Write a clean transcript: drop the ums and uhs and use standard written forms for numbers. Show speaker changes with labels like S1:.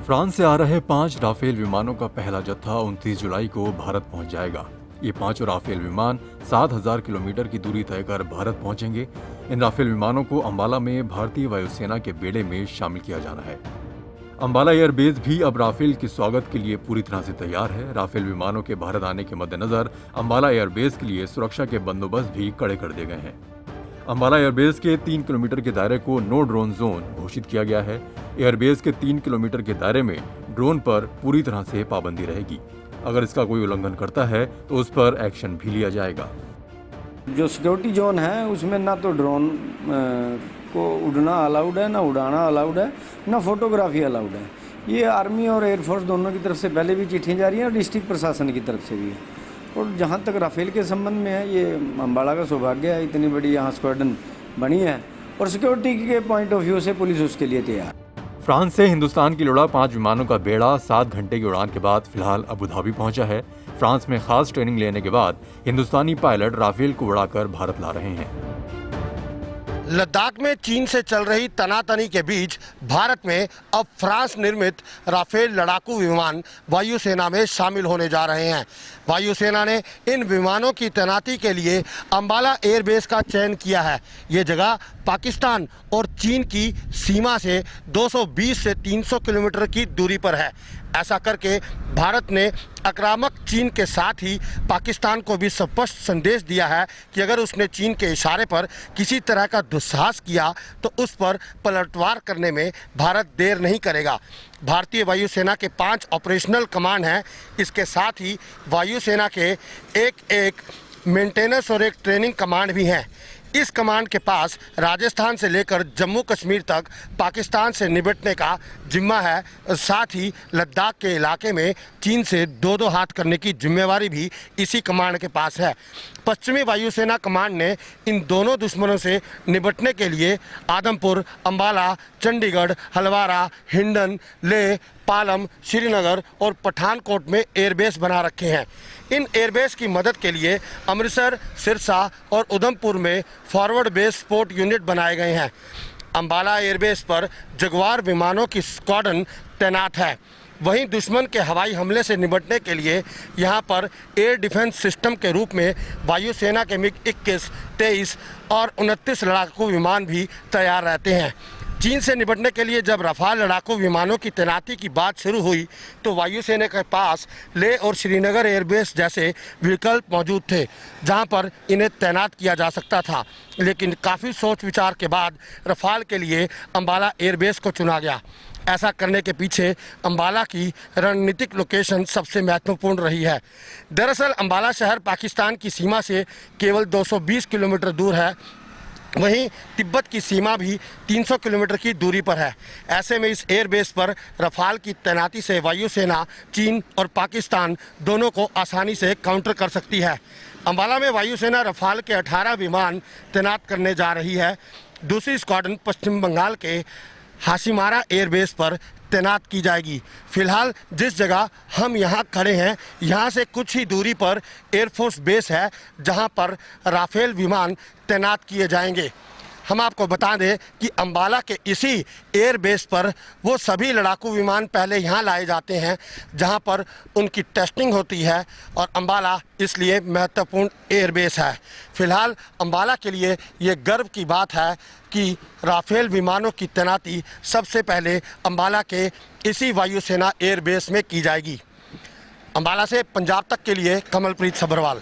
S1: France से आ रहे 5 Rafale विमानों का पहला जत्था 29 जुलाई को भारत पहुंच जाएगा। ये पांचों राफेल विमान 7,000 किलोमीटर की दूरी तय कर भारत पहुंचेंगे। इन राफेल विमानों को अंबाला में भारतीय वायुसेना के बेड़े में शामिल किया जाना है। अंबाला एयरबेस भी अब राफेल के स्वागत के लिए पूरी तरह से तैयार है। राफेल विमानों के भारत आने के मद्देनजर अंबाला एयरबेस के लिए सुरक्षा के बंदोबस्त भी कड़े कर दिए गए हैं। अंबाला एयरबेस के 3 किलोमीटर के दायरे को नो ड्रोन जोन घोषित किया गया है। एयरबेस के 3 किलोमीटर के दायरे में ड्रोन पर पूरी तरह से पाबंदी रहेगी। अगर इसका कोई उल्लंघन करता है तो उस पर एक्शन भी लिया जाएगा।
S2: जो सिक्योरिटी जोन है उसमें ना तो ड्रोन को उड़ना अलाउड है, ना उड़ाना अलाउड है, ना फोटोग्राफी अलाउड है। ये आर्मी और एयरफोर्स दोनों की तरफ से पहले भी चिट्ठियाँ जा रही हैं और डिस्ट्रिक्ट प्रशासन की तरफ से भी है। और जहाँ तक राफेल के संबंध में है, ये अंबाला का सौभाग्य है, इतनी बड़ी यहाँ स्क्वाड्रन बनी है और सिक्योरिटी के पॉइंट ऑफ व्यू से पुलिस उसके लिए तैयार।
S1: फ्रांस से हिंदुस्तान की लौटा 5 विमानों का बेड़ा 7 घंटे की उड़ान के बाद फिलहाल अबू धाबी पहुंचा है। फ्रांस में खास ट्रेनिंग लेने के बाद हिंदुस्तानी पायलट राफेल को उड़ाकर भारत ला रहे हैं।
S3: लद्दाख में चीन से चल रही तनातनी के बीच भारत में अब फ्रांस निर्मित राफेल लड़ाकू विमान वायुसेना में शामिल होने जा रहे हैं। वायुसेना ने इन विमानों की तैनाती के लिए अंबाला एयरबेस का चयन किया है। ये जगह पाकिस्तान और चीन की सीमा से 220 से 300 किलोमीटर की दूरी पर है। ऐसा करके भारत ने आक्रामक चीन के साथ ही पाकिस्तान को भी स्पष्ट संदेश दिया है कि अगर उसने चीन के इशारे पर किसी तरह का दुस्साहस किया तो उस पर पलटवार करने में भारत देर नहीं करेगा। भारतीय वायुसेना के 5 ऑपरेशनल कमांड हैं। इसके साथ ही वायुसेना के एक मेंटेनेंस और एक ट्रेनिंग कमांड भी हैं। इस कमांड के पास राजस्थान से लेकर जम्मू कश्मीर तक पाकिस्तान से निपटने का जिम्मा है। साथ ही लद्दाख के इलाके में चीन से 2-2 हाथ करने की जिम्मेवारी भी इसी कमांड के पास है। पश्चिमी वायुसेना कमांड ने इन दोनों दुश्मनों से निपटने के लिए आदमपुर, अंबाला, चंडीगढ़, हलवारा, हिंडन, लेह, पालम, श्रीनगर और पठानकोट में एयरबेस बना रखे हैं। इन एयरबेस की मदद के लिए अमृतसर, सिरसा और उधमपुर में फॉरवर्ड बेस सपोर्ट यूनिट बनाए गए हैं। अंबाला एयरबेस पर जगुआर विमानों की स्क्वाड्रन तैनात है। वहीं दुश्मन के हवाई हमले से निपटने के लिए यहां पर एयर डिफेंस सिस्टम के रूप में वायुसेना के मिग 21, 23 और 29 लड़ाकू विमान भी तैयार रहते हैं। चीन से निपटने के लिए जब रफाल लड़ाकू विमानों की तैनाती की बात शुरू हुई तो वायुसेना के पास लेह और श्रीनगर एयरबेस जैसे विकल्प मौजूद थे जहां पर इन्हें तैनात किया जा सकता था, लेकिन काफ़ी सोच विचार के बाद रफाल के लिए अंबाला एयरबेस को चुना गया। ऐसा करने के पीछे अंबाला की रणनीतिक लोकेशन सबसे महत्वपूर्ण रही है। दरअसल अंबाला शहर पाकिस्तान की सीमा से केवल 220 किलोमीटर दूर है। वहीं तिब्बत की सीमा भी 300 किलोमीटर की दूरी पर है। ऐसे में इस एयरबेस पर रफाल की तैनाती से वायुसेना चीन और पाकिस्तान दोनों को आसानी से काउंटर कर सकती है। अंबाला में वायुसेना रफाल के 18 विमान तैनात करने जा रही है। दूसरी स्क्वाड्रन पश्चिम बंगाल के हाशिमारा एयरबेस पर तैनात की जाएगी। फिलहाल जिस जगह हम यहाँ खड़े हैं, यहाँ से कुछ ही दूरी पर एयरफोर्स बेस है जहाँ पर राफेल विमान तैनात किए जाएंगे। हम आपको बता दें कि अंबाला के इसी एयरबेस पर वो सभी लड़ाकू विमान पहले यहाँ लाए जाते हैं जहाँ पर उनकी टेस्टिंग होती है और अंबाला इसलिए महत्वपूर्ण एयरबेस है। फिलहाल अंबाला के लिए ये गर्व की बात है कि राफेल विमानों की तैनाती सबसे पहले अंबाला के इसी वायुसेना एयरबेस में की जाएगी। अंबाला से पंजाब तक के लिए कमलप्रीत सब्रवाल।